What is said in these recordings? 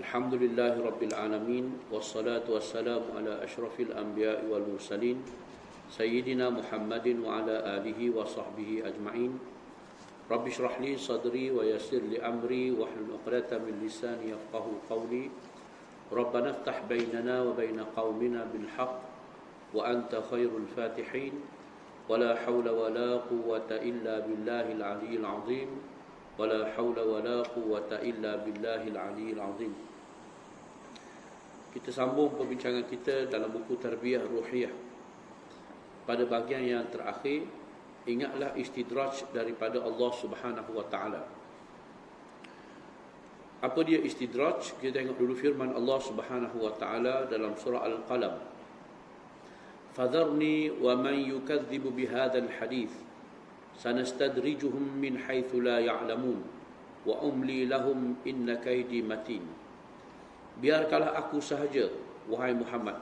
Alhamdulillahi Rabbil Alamin. Wassalatu wassalamu ala ashrafil anbiya'i wal mursalin Sayyidina Muhammadin wa ala alihi wa sahbihi ajma'in. Rabbi shrah li sadri wa yassir li amri wahlul 'uqdatam min lisani yafqahu qawli. Rabbana iftah bainana wa baina qaumina bil haqq wa anta khairul fatihin. Wala hawla wala quwwata illa billahil aliyyil 'azim. Wala hawla wala quwwata illa billahil aliyyil 'azim. Kita sambung perbincangan kita dalam buku Tarbiyah Ruhiyah. Pada bahagian yang terakhir, ingatlah istidraj daripada Allah Subhanahu wa taala. Apa dia istidraj? Kita tengok dulu firman Allah Subhanahu wa taala dalam surah Al-Qalam. Fadharni wa man yukadzibu bihadzal hadits sanastadrijuhum min haitsu la ya'lamun wa umli lahum inna kaidi matin. Biarkanlah aku sahaja, wahai Muhammad,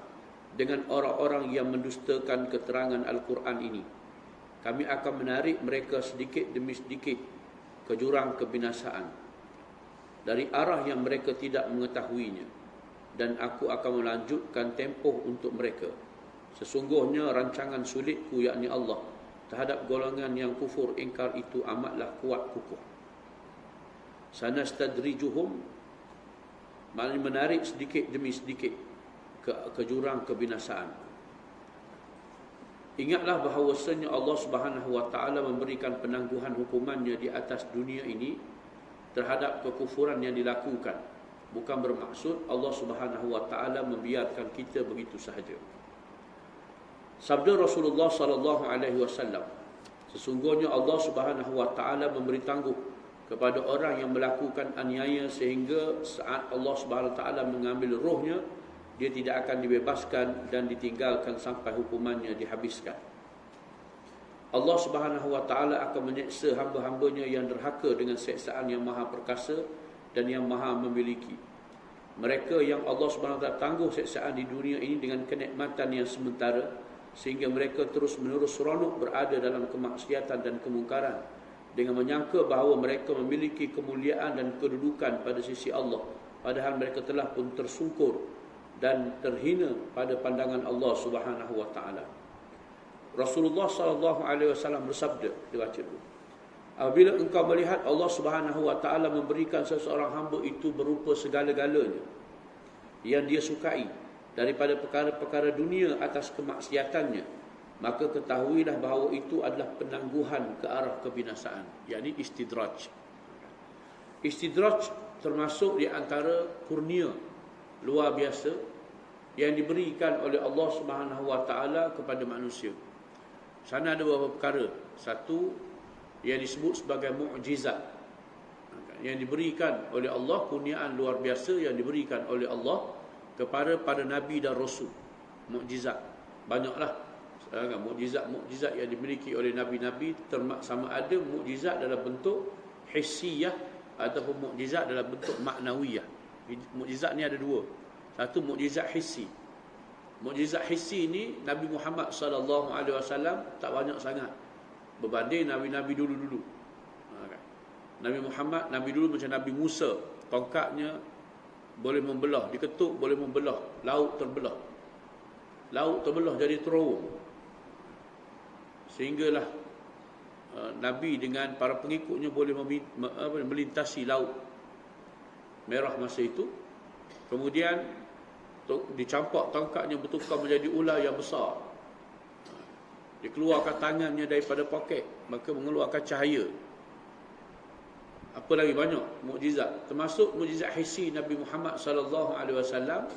dengan orang-orang yang mendustakan keterangan Al-Quran ini. Kami akan menarik mereka sedikit demi sedikit ke jurang kebinasaan dari arah yang mereka tidak mengetahuinya, dan aku akan melanjutkan tempoh untuk mereka. Sesungguhnya rancangan sulitku, yakni Allah, terhadap golongan yang kufur ingkar itu amatlah kuat kukuh. Sanastadrijuhum, maknanya menarik sedikit demi sedikit ke jurang kebinasaan. Ingatlah bahawasanya Allah Subhanahu wa taala memberikan penangguhan hukumannya di atas dunia ini terhadap kekufuran yang dilakukan. Bukan bermaksud Allah Subhanahu wa taala membiarkan kita begitu sahaja. Sabda Rasulullah sallallahu alaihi wasallam, sesungguhnya Allah Subhanahu wa taala memberi tangguh kepada orang yang melakukan aniaya sehingga saat Allah Subhanahu wa taala mengambil rohnya, dia tidak akan dibebaskan dan ditinggalkan sampai hukumannya dihabiskan. Allah Subhanahu wa taala akan menyeksa hamba-hambanya yang derhaka dengan seksaan yang maha perkasa dan yang maha memiliki. Mereka yang Allah Subhanahu wa taala tangguh seksaan di dunia ini dengan kenikmatan yang sementara, sehingga mereka terus menerus seronok berada dalam kemaksiatan dan kemungkaran, dengan menyangka bahawa mereka memiliki kemuliaan dan kedudukan pada sisi Allah, padahal mereka telah pun tersungkur dan terhina pada pandangan Allah Subhanahu wa taala. Rasulullah sallallahu alaihi wasallam bersabda, dibaca dulu. Apabila engkau melihat Allah Subhanahu wa taala memberikan seseorang hamba itu berupa segala-galanya yang dia sukai daripada perkara-perkara dunia atas kemaksiatannya, maka ketahuilah bahawa itu adalah penangguhan ke arah kebinasaan, yakni istidraj. Istidraj termasuk di antara kurnia luar biasa yang diberikan oleh Allah Subhanahu wa taala kepada manusia. Sana ada beberapa perkara. Satu yang disebut sebagai mukjizat, yang diberikan oleh Allah, kurniaan luar biasa yang diberikan oleh Allah kepada para nabi dan rasul. Mukjizat banyaklah. Mukjizat yang dimiliki oleh nabi-nabi, sama ada mukjizat dalam bentuk hissiyah ataupun mukjizat dalam bentuk maknawiyah. Mukjizat ni ada dua. Satu mukjizat hissi. Mukjizat hissi ni Nabi Muhammad sallallahu alaihi wasallam tak banyak sangat berbanding nabi-nabi dulu-dulu. Nabi Muhammad, nabi dulu macam Nabi Musa, tongkatnya boleh membelah, diketuk boleh membelah, laut terbelah. Laut terbelah jadi terowong. Sehinggalah Nabi dengan para pengikutnya boleh melintasi laut merah masa itu. Kemudian dicampak tongkatnya bertukar menjadi ular yang besar. Dikeluarkan tangannya daripada poket, maka mengeluarkan cahaya. Apa lagi banyak mukjizat, termasuk mukjizat hissi Nabi Muhammad sallallahu alaihi wasallam,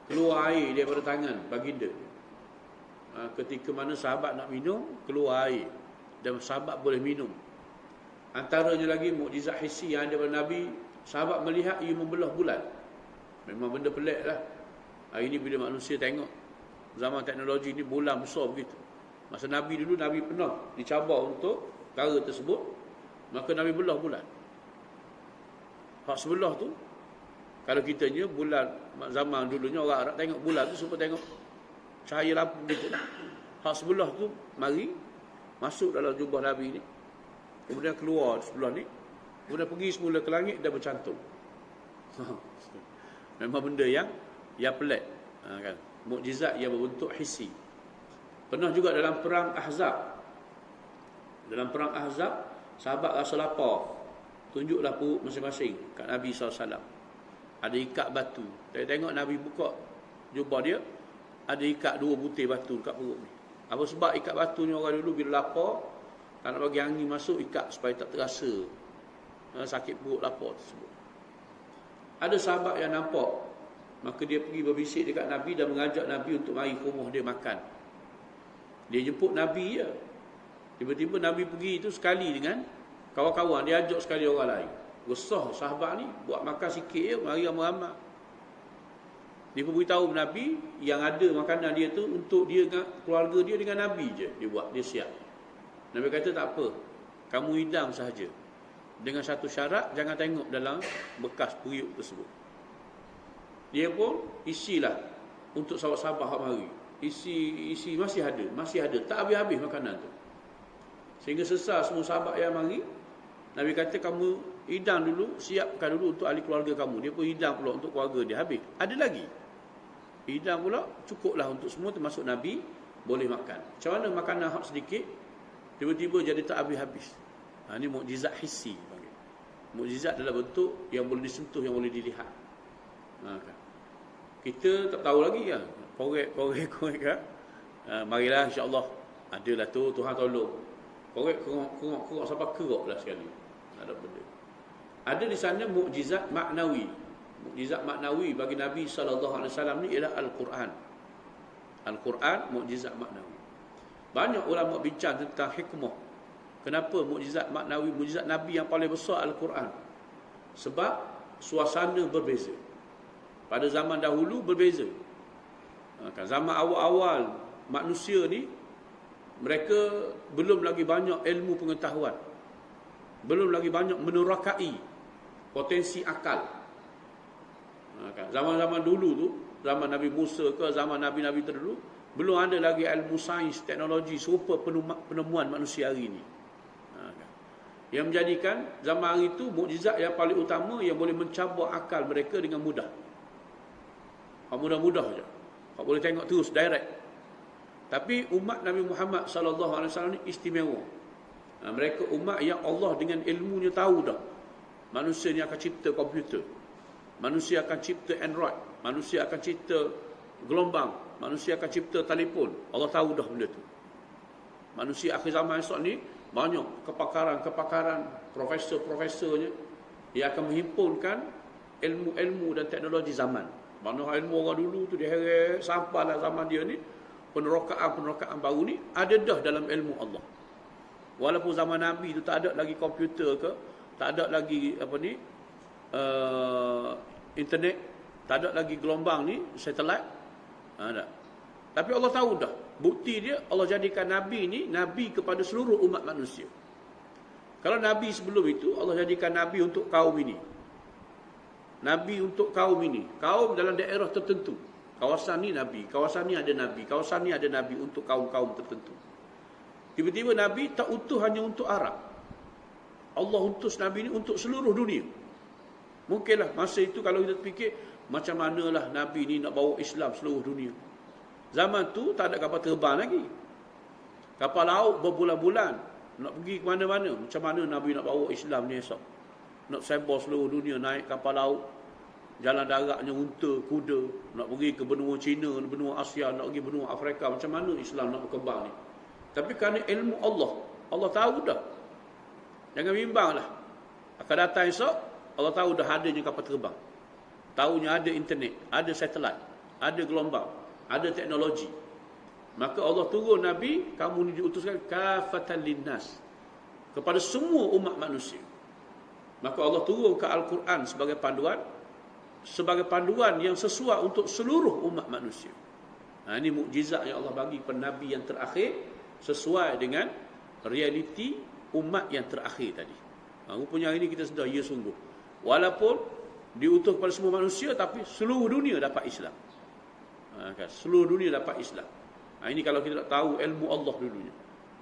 keluar air daripada tangan baginda. Ketika mana sahabat nak minum, keluar air dan sahabat boleh minum. Antaranya lagi mukjizat hissi yang ada pada Nabi, sahabat melihat ia membelah bulan. Memang benda pelik lah. Hari ini bila manusia tengok zaman teknologi ni, bulan besar begitu. Masa Nabi dulu, Nabi pernah dicabar untuk perkara tersebut, maka Nabi belah bulan. Hak sebelah tu, kalau kitanya bulan zaman dulunya orang Arab tengok bulan tu supaya tengok cahaya lampu gitu. Hak sebelah tu mari masuk dalam jubah Nabi ni, kemudian keluar sebelah ni, kemudian pergi semula ke langit dan bercantum. Memang benda yang pelik. Kan? Mukjizat yang berbentuk hissi. Pernah juga dalam perang Ahzab. Dalam perang Ahzab, sahabat rasa lapar. Tunjuklah perut masing-masing kat Nabi SAW. Ada ikat batu. Tengok Nabi buka jubah dia, ada ikat 2 butir batu kat perut ni. Apa sebab ikat batu ni? Orang dulu bila lapar, tak nak bagi angin masuk, ikat supaya tak terasa sakit perut lapar tersebut. Ada sahabat yang nampak, maka dia pergi berbisik dekat Nabi dan mengajak Nabi untuk mari ke rumah dia makan. Dia jemput Nabi je. Tiba-tiba Nabi pergi itu sekali dengan kawan-kawan, dia ajak sekali orang lain. Resah sahabat ni, buat makan sikit je, mari ramai-ramai. Dia beritahu Nabi yang ada makanan dia tu untuk dia dengan keluarga dia, dengan Nabi je dia buat, dia siap. Nabi kata tak apa, kamu hidang sahaja. Dengan satu syarat, jangan tengok dalam bekas periuk tersebut. Dia pun isilah untuk sahabat-sahabat hak mari. Isi masih ada, tak habis-habis makanan tu. Sehingga sesal semua sahabat yang mari, Nabi kata kamu hidang dulu, siapkan dulu untuk ahli keluarga kamu. Dia pun hidang pula untuk keluarga dia, habis. Ada lagi. Hidang pula, cukuplah untuk semua termasuk Nabi, boleh makan. Macam mana makanan hak sedikit, tiba-tiba jadi tak habis-habis. Ini mukjizat hissi. Mukjizat dalam bentuk yang boleh disentuh, yang boleh dilihat. Kan. Kita tak tahu lagi kan. Korek kan. Marilah insya-Allah. Adalah tu, Tuhan tolong. Korek sampai kerok lah sekali. Ada benda. Ada di sana mukjizat maknawi. Mukjizat maknawi bagi Nabi SAW ni ialah Al-Quran. Al-Quran, mukjizat maknawi. Banyak ulama bincang tentang hikmah. Kenapa mukjizat maknawi, mukjizat Nabi yang paling besar Al-Quran? Sebab suasana berbeza. Pada zaman dahulu berbeza. Zaman awal-awal manusia ni, mereka belum lagi banyak ilmu pengetahuan. Belum lagi banyak menerakai potensi akal. Zaman-zaman dulu tu, zaman Nabi Musa ke zaman Nabi-Nabi terdahulu, belum ada lagi ilmu sains, teknologi serupa penemuan manusia hari ini. Yang menjadikan zaman hari itu mukjizat yang paling utama yang boleh mencabar akal mereka dengan mudah. Mudah-mudah saja. Kau boleh tengok terus, direct. Tapi umat Nabi Muhammad SAW ni istimewa. Mereka umat yang Allah dengan ilmunya tahu dah. Manusia ni akan cipta komputer. Manusia akan cipta Android. Manusia akan cipta gelombang. Manusia akan cipta telefon. Allah tahu dah benda tu. Manusia akhir zaman esok ni banyak kepakaran, profesor-profesornya yang akan menghimpunkan ilmu-ilmu dan teknologi zaman. Mana ilmu orang dulu tu dia heret sampailah zaman dia ni, penerokaan baru ni ada dah dalam ilmu Allah. Walaupun zaman Nabi tu tak ada lagi komputer ke, tak ada lagi internet, tak ada lagi gelombang ni, satelit. Tak. Tapi Allah tahu dah. Bukti dia, Allah jadikan Nabi ni Nabi kepada seluruh umat manusia. Kalau Nabi sebelum itu, Allah jadikan Nabi untuk kaum ini. Nabi untuk kaum ini. Kaum dalam daerah tertentu. Kawasan ni Nabi, kawasan ni ada Nabi, kawasan ni ada Nabi untuk kaum-kaum tertentu. Tiba-tiba Nabi tak utuh hanya untuk Arab. Allah utus Nabi ni untuk seluruh dunia. Mungkinlah masa itu kalau kita fikir, macam manalah Nabi ni nak bawa Islam seluruh dunia. Zaman tu tak ada kapal terbang lagi. Kapal laut berbulan-bulan nak pergi ke mana-mana. Macam mana Nabi nak bawa Islam ni esok? Nak sebar seluruh dunia, naik kapal laut, jalan daratnya unta, kuda, nak pergi ke benua China, benua Asia, nak pergi benua Afrika. Macam mana Islam nak berkembang ni? Tapi kerana ilmu Allah, Allah tahu dah. Jangan bimbanglah. Akan datang esok, Allah tahu dah adanya kapal terbang. Tahunya ada internet, ada satelit, ada gelombang, ada teknologi. Maka Allah turun Nabi, kamu ni diutuskan kafatan linnas, kepada semua umat manusia. Maka Allah turun ke Al-Quran sebagai panduan yang sesuai untuk seluruh umat manusia. Ini mukjizat yang Allah bagi kepada Nabi yang terakhir, sesuai dengan realiti umat yang terakhir tadi. Rupanya hari ini kita sedar, ya sungguh. Walaupun diutus kepada semua manusia, tapi seluruh dunia dapat Islam. Seluruh dunia dapat Islam. Ini kalau kita tak tahu ilmu Allah dulunya.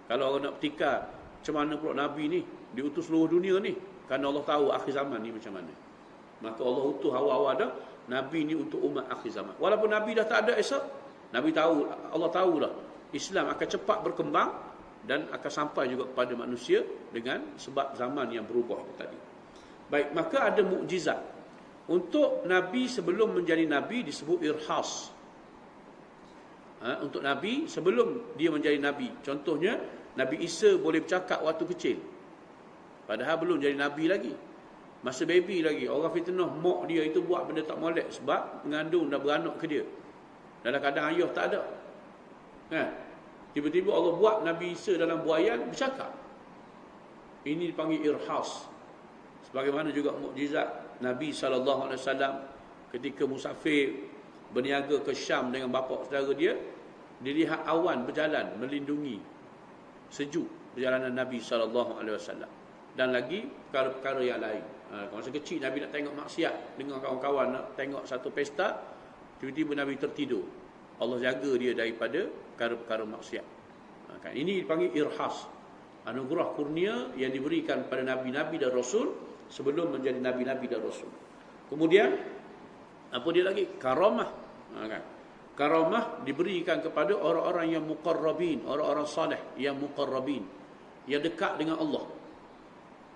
Kalau orang nak petikar, macam mana pula Nabi ni diutus seluruh dunia ni? Kerana Allah tahu akhir zaman ni macam mana. Maka Allah utuh awal-awal dah Nabi ni untuk umat akhir zaman. Walaupun Nabi dah tak ada esok, Nabi tahu, Allah tahulah Islam akan cepat berkembang dan akan sampai juga kepada manusia dengan sebab zaman yang berubah itu tadi. Baik, maka ada mukjizat. Untuk Nabi sebelum menjadi Nabi disebut irhas. Untuk Nabi sebelum dia menjadi Nabi. Contohnya, Nabi Isa boleh bercakap waktu kecil. Padahal belum jadi Nabi lagi. Masa baby lagi, orang fitnah mak dia itu buat benda tak molek sebab mengandung dan beranak ke dia. Dalam keadaan ayah tak ada. Tiba-tiba Allah buat Nabi Isa dalam buaian bercakap. Ini dipanggil irhas. Sebagaimana juga mukjizat Nabi SAW ketika musafir berniaga ke Syam dengan bapa saudara dia, dilihat awan berjalan melindungi sejuk perjalanan Nabi SAW. Dan lagi perkara-perkara yang lain. Masa kecil Nabi nak tengok maksiat dengan kawan-kawan, nak tengok satu pesta, tiba-tiba Nabi tertidur. Allah jaga dia daripada perkara-perkara maksiat. Ini dipanggil irhas. Anugerah kurnia yang diberikan pada Nabi-Nabi dan Rasul sebelum menjadi Nabi-Nabi dan Rasul. Kemudian apa dia lagi? Karamah. Karamah diberikan kepada orang-orang yang muqarrabin, orang-orang saleh yang muqarrabin, yang dekat dengan Allah.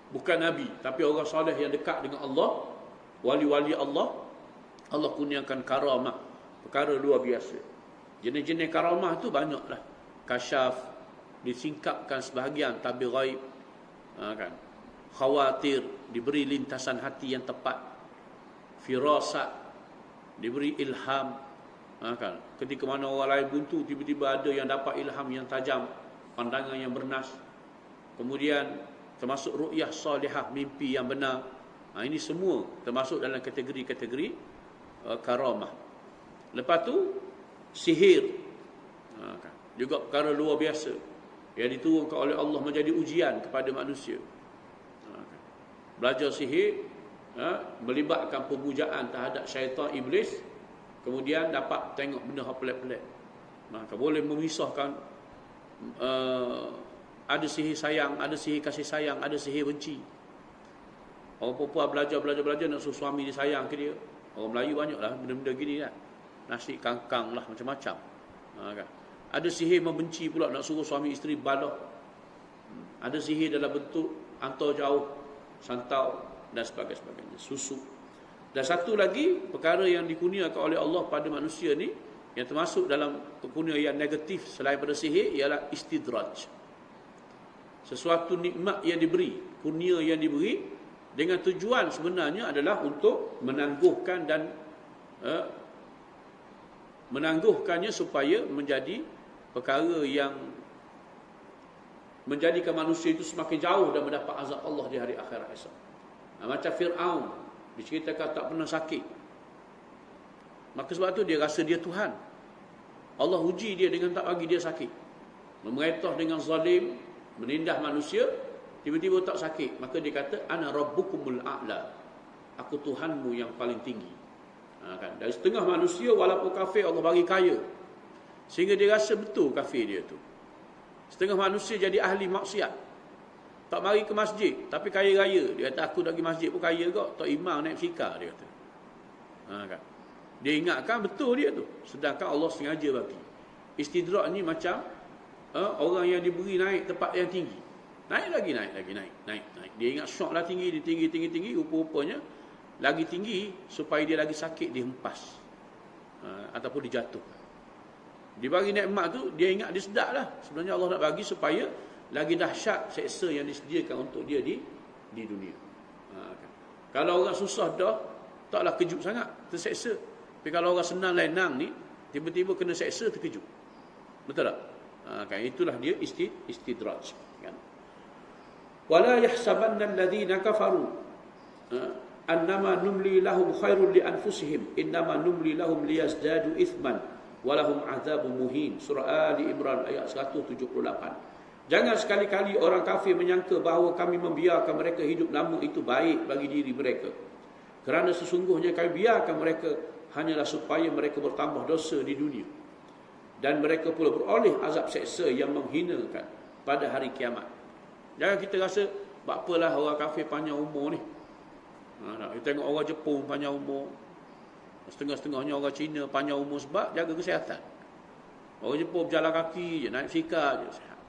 Bukan Nabi, tapi orang saleh yang dekat dengan Allah, wali-wali Allah. Allah kurniakan karamah, perkara luar biasa. Jenis-jenis karamah tu banyaklah. Kasyaf, disingkapkan sebahagian tabir ghaib, kan. Khawatir, diberi lintasan hati yang tepat. Firasat, diberi ilham, kan. Ketika mana orang lain buntu, tiba-tiba ada yang dapat ilham yang tajam, pandangan yang bernas. Kemudian termasuk ru'yah salihah, mimpi yang benar. Ini semua termasuk dalam kategori-kategori karamah. Lepas tu sihir, juga perkara luar biasa yang diturunkan oleh Allah menjadi ujian kepada manusia. Belajar sihir, melibatkan pemujaan terhadap syaitan iblis, kemudian dapat tengok benda yang pelik-pelik. Maka boleh memisahkan ada sihir sayang, ada sihir kasih sayang, ada sihir benci. Orang perempuan belajar nak suruh suami dia sayang ke dia. Orang Melayu banyaklah benda-benda gini kan. Nasi kangkang lah, macam-macam. Kan? Ada sihir membenci pula, nak suruh suami isteri balah. Ada sihir dalam bentuk hantar jauh, santau dan sebagainya, susu. Dan satu lagi perkara yang dikurniakan oleh Allah pada manusia ni, yang termasuk dalam kurnia yang negatif selain pada sihir, ialah istidraj. Sesuatu nikmat yang diberi, kurnia yang diberi, dengan tujuan sebenarnya adalah untuk menangguhkan dan menangguhkannya supaya menjadi perkara yang menjadikan manusia itu semakin jauh dan mendapat azab Allah di hari akhirat esok. Macam Fir'aun diceritakan tak pernah sakit. Maka sebab tu dia rasa dia Tuhan. Allah uji dia dengan tak bagi dia sakit. Memerintah dengan zalim, menindas manusia, tiba-tiba tak sakit. Maka dia kata, ana rabbukumul a'la. Aku Tuhanmu yang paling tinggi. Kan? Dari setengah manusia, walaupun kafir, Allah bagi kaya. Sehingga dia rasa betul kafir dia tu. Setengah manusia jadi ahli maksiat. Tak mari ke masjid, tapi kaya raya. Dia kata, aku nak pergi masjid pun kaya kok. Tak imam naik fika, dia kata. Kan? Dia ingatkan betul dia tu. Sedangkan Allah sengaja bagi. Istidrak ni macam orang yang diberi naik tempat yang tinggi. Naik lagi. Dia ingat syok lah tinggi, dia tinggi. Rupa-rupanya lagi tinggi supaya dia lagi sakit, dihempas. Ataupun dijatuh. Dia bagi nikmat tu, dia ingat dia sedap lah. Sebenarnya Allah nak bagi supaya lagi dahsyat seksa yang disediakan untuk dia di dunia. Kan. Kalau orang susah dah, taklah kejut sangat, terseksa. Tapi kalau orang senang lenang ni, tiba-tiba kena seksa, terkejut. Betul tak? Kan, itulah dia istidraj. Kan? Wala yahsabanna alladhina kafaru annama numli lahum khairul li anfusihim innama numli lahum liyazdadu ithman walahum azabun muhin. Surah Ali Imran ayat 178. Jangan sekali-kali orang kafir menyangka bahawa kami membiarkan mereka hidup lama itu baik bagi diri mereka. Kerana sesungguhnya kami biarkan mereka hanyalah supaya mereka bertambah dosa di dunia. Dan mereka pula beroleh azab seksa yang menghinakan pada hari kiamat. Jangan kita rasa, apalah orang kafir panjang umur ni. Kita tengok orang Jepun panjang umur, setengah-setengahnya orang Cina panjang umur sebab jaga kesihatan. Orang Jepun berjalan kaki je, naik fika je, sihat.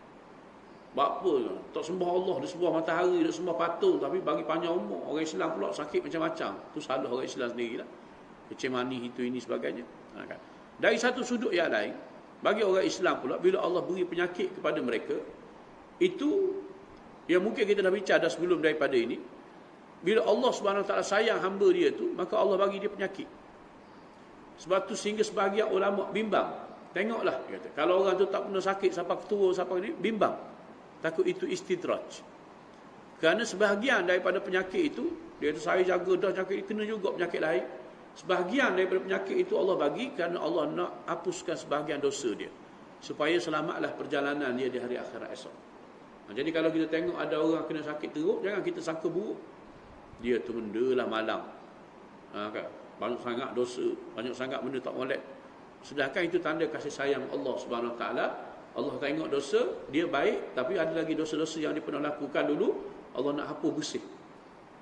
Buat apa? Tak sembah Allah, dia sembah matahari, dia sembah patung, tapi bagi panjang umur. Orang Islam pula sakit macam-macam. Itu salah orang Islam sendiri lah. Kecemani itu ini sebagainya. Kan? Dari satu sudut yang lain, bagi orang Islam pula, bila Allah beri penyakit kepada mereka, itu yang mungkin kita dah bincang dah sebelum daripada ini. Bila Allah SWT sayang hamba dia tu, maka Allah bagi dia penyakit. Sebab tu sehingga sebahagian ulama bimbang. Tengoklah, dia kata, kalau orang tu tak pernah sakit sampai ketua, sampai ni, bimbang. Takut itu istidraj. Kerana sebahagian daripada penyakit itu, dia kata saya jaga dah penyakit, kena juga penyakit lain. Sebahagian daripada penyakit itu Allah bagi kerana Allah nak hapuskan sebahagian dosa dia, supaya selamatlah perjalanan dia di hari akhirat esok. Jadi kalau kita tengok ada orang kena sakit teruk, jangan kita sangka buruk. Dia tu benda lah malang. Kan? Banyak sangat dosa, banyak sangat benda tak molek. Sedangkan itu tanda kasih sayang Allah Subhanahu Wa Taala. Allah tengok dosa, dia baik, tapi ada lagi dosa-dosa yang dia pernah lakukan dulu, Allah nak hapus bersih.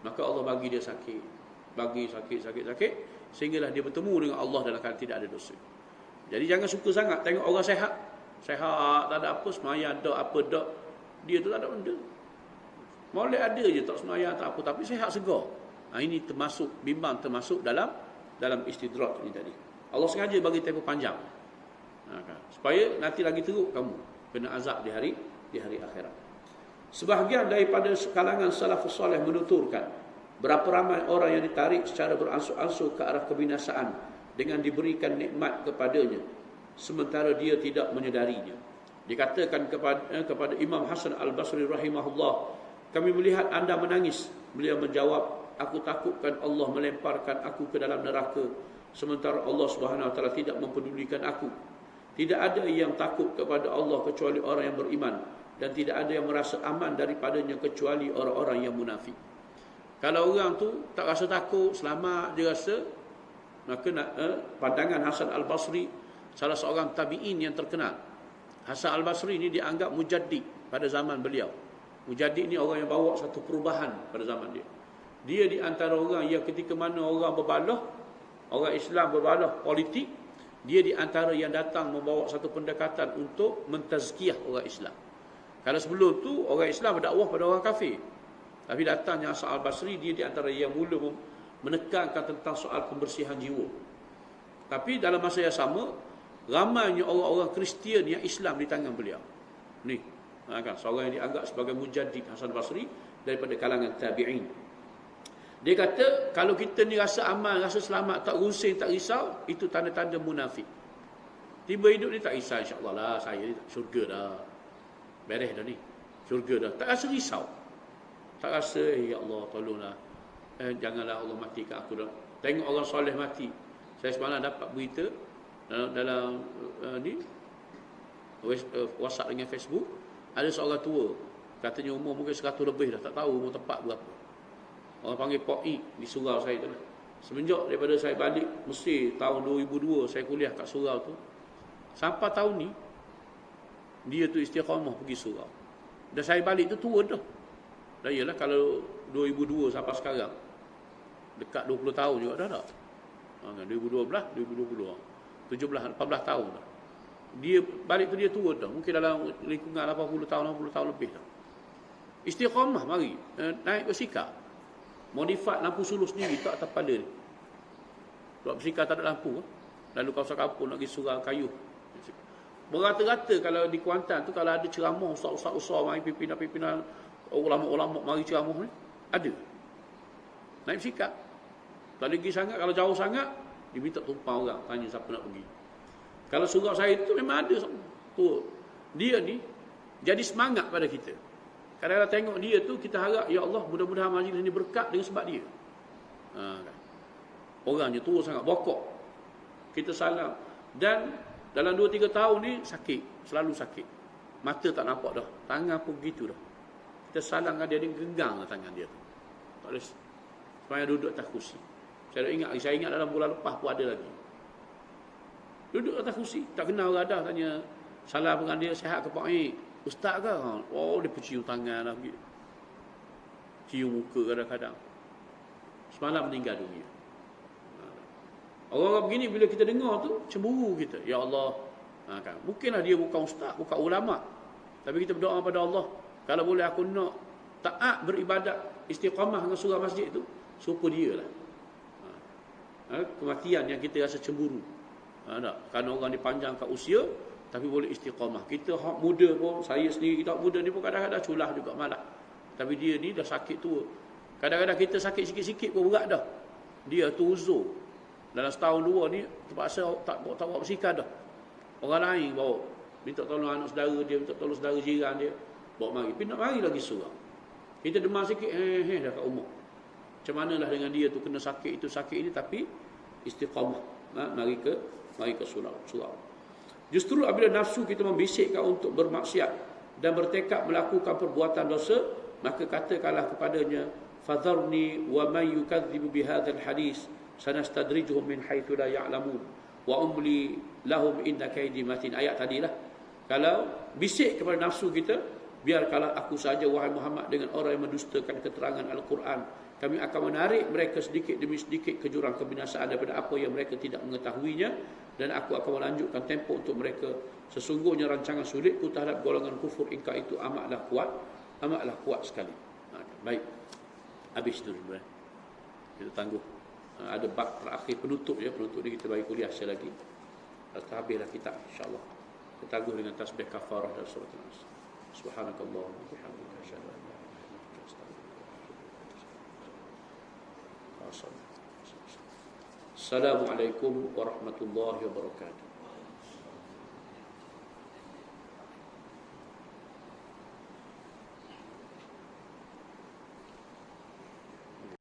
Maka Allah bagi dia sakit. Bagi sakit, sehinggalah dia bertemu dengan Allah dalam keadaan tidak ada dosa. Jadi jangan suka sangat tengok orang sehat, tak ada apa, semayang dak, apa dak, dia tu tak ada benda. Molek ada je, tak semayang, tak apa, tapi sehat segar. Ini termasuk bimbang, termasuk dalam istidraj ni tadi. Allah sengaja bagi tempoh panjang, supaya nanti lagi teruk kamu kena azab di hari akhirat. Sebahagian daripada kalangan salafus salih menuturkan, berapa ramai orang yang ditarik secara beransur-ansur ke arah kebinasaan dengan diberikan nikmat kepadanya, sementara dia tidak menyedarinya. Dikatakan kepada Imam Hasan Al-Basri rahimahullah, kami melihat anda menangis. Beliau menjawab, aku takutkan Allah melemparkan aku ke dalam neraka, sementara Allah Subhanahu Wa Taala tidak mempedulikan aku. Tidak ada yang takut kepada Allah kecuali orang yang beriman, dan tidak ada yang merasa aman daripadanya kecuali orang-orang yang munafik. Kalau orang tu tak rasa takut, selamat dia rasa, maka pandangan Hasan Al-Basri, salah seorang tabi'in yang terkenal. Hasan Al-Basri ini dianggap mujaddid pada zaman beliau. Mujaddid ni orang yang bawa satu perubahan pada zaman dia. Dia di antara orang yang ketika mana orang berbalah, orang Islam berbalah politik, dia di antara yang datang membawa satu pendekatan untuk mentazkiyah orang Islam. Kalau sebelum tu orang Islam berdakwah pada orang kafir, tapi datangnya Hasan Al-Basri, dia di antara yang mula menekankan tentang soal pembersihan jiwa. Tapi dalam masa yang sama, ramainya orang-orang Kristian yang Islam di tangan beliau. Ni, kan, seorang yang dianggap sebagai mujaddid, Hasan Al-Basri, daripada kalangan tabi'in. Dia kata, kalau kita ni rasa aman, rasa selamat, tak rusing, tak risau, itu tanda-tanda munafik. Tiba hidup ni tak risau, insya-Allah lah, saya ni syurga dah. Beres dah ni, syurga dah. Tak rasa risau. Tak rasa, ya Allah, tolonglah. Janganlah Allah matikan aku dah. Tengok orang soleh mati. Saya semalam dapat berita dalam WhatsApp dengan Facebook, ada seorang tua, katanya umur mungkin 100 lebih dah, tak tahu umur tepat berapa. Orang panggil Pok I di surau saya tu lah. Semenjak daripada saya balik Mesir tahun 2002, saya kuliah kat surau tu, sampai tahun ni dia tu istiqamah pergi surau. Dan saya balik tu tua dah. Dan iyalah kalau 2002 sampai sekarang, dekat 20 tahun juga dah tak? 2012, 2020, 17, 18 tahun dah. Dia balik tu dia tua dah. Mungkin dalam lingkungan 80 tahun lebih dah. Istiqamah mari, naik bersikap. Modifat lampu suluh sendiri tak atas kepala ni. Buat bersikap tak ada lampu. Lalu kawasan kampung nak pergi surau kayu. Berata-rata kalau di Kuantan tu, kalau ada ceramah ustaz-ustaz mari pimpinan-pimpinan, ulama-ulama mari ceramah ni, ada. Naik bersikap. Tak lagi sangat, kalau jauh sangat, dia minta tumpang orang, tanya siapa nak pergi. Kalau surau saya tu memang ada tu. Dia ni jadi semangat pada kita. Kadang-kadang tengok dia tu, kita harap, ya Allah, mudah-mudahan majlis ni berkat dengan sebab dia. Kan. Orangnya tua sangat, bokok. Kita salam. Dan dalam 2-3 tahun ni sakit, selalu sakit. Mata tak nampak dah, tangan pun begitu dah. Kita salam dengan dia genggang lah tangan dia tu. Tak boleh supaya duduk atas kursi. Saya ingat dalam bulan lepas pun ada lagi. Duduk atas kursi, tak kenal orang dah, tanya salam dengan dia, sihat ke Pak I? Ustaz ke? Oh, dia pecium tangan lah. Cium muka kadang-kadang. semalam meninggal dunia. Orang-orang begini bila kita dengar tu cemburu kita. Ya Allah, kan. Mungkinlah dia bukan ustaz, bukan ulama, tapi kita berdoa pada Allah, kalau boleh aku nak taat beribadat istiqamah dengan surah masjid tu, serupa dia lah. Kematian yang kita rasa cemburu. Kerana orang dipanjangkan usia tapi boleh istiqamah. Kita hak muda pun, saya sendiri kita muda ni pun kadang-kadang culah juga malah. Tapi dia ni dah sakit tua. Kadang-kadang kita sakit sikit-sikit pun berat dah. Dia tu uzur. Dalam setahun dua ni terpaksa tak bawa bersikap dah. Orang lain bawa, minta tolong anak saudara dia, minta tolong saudara jiran dia, bawa mari. Tapi nak mari lagi surau. Kita demam sikit, dah kat umur. Macam manalah dengan dia tu kena sakit itu sakit ini tapi istiqamah. Mari ke surau. Justru apabila nafsu kita membisikkan untuk bermaksiat dan bertekad melakukan perbuatan dosa, maka katakanlah kepadanya, fadharni wa man yukadzibu bihadzal hadis sanastadrijuhum min haitsu la ya'lamun wa umli lahum inna kaidi matin. Ayat tadilah. Kalau bisik kepada nafsu kita, biarkanlah aku saja wahai Muhammad dengan orang yang mendustakan keterangan Al-Quran, kami akan menarik mereka sedikit demi sedikit ke jurang kebinasaan daripada apa yang mereka tidak mengetahuinya, dan aku akan melanjutkan tempoh untuk mereka. Sesungguhnya rancangan sulitku terhadap golongan kufur ingkar itu amatlah kuat sekali. Baik, habis itu sebenarnya. Kita tangguh. Ada bab terakhir penutup ni kita bagi kuliah sekali lagi. Lepas habislah kitab insya-Allah. Kita tangguh dengan tasbih kafarah dan surah An-Nas. Subhanakallah wa bihamdika asyhadu an la ilaha illa anta astaghfiruka wa atubu ilaik. Assalamualaikum warahmatullahi wabarakatuh.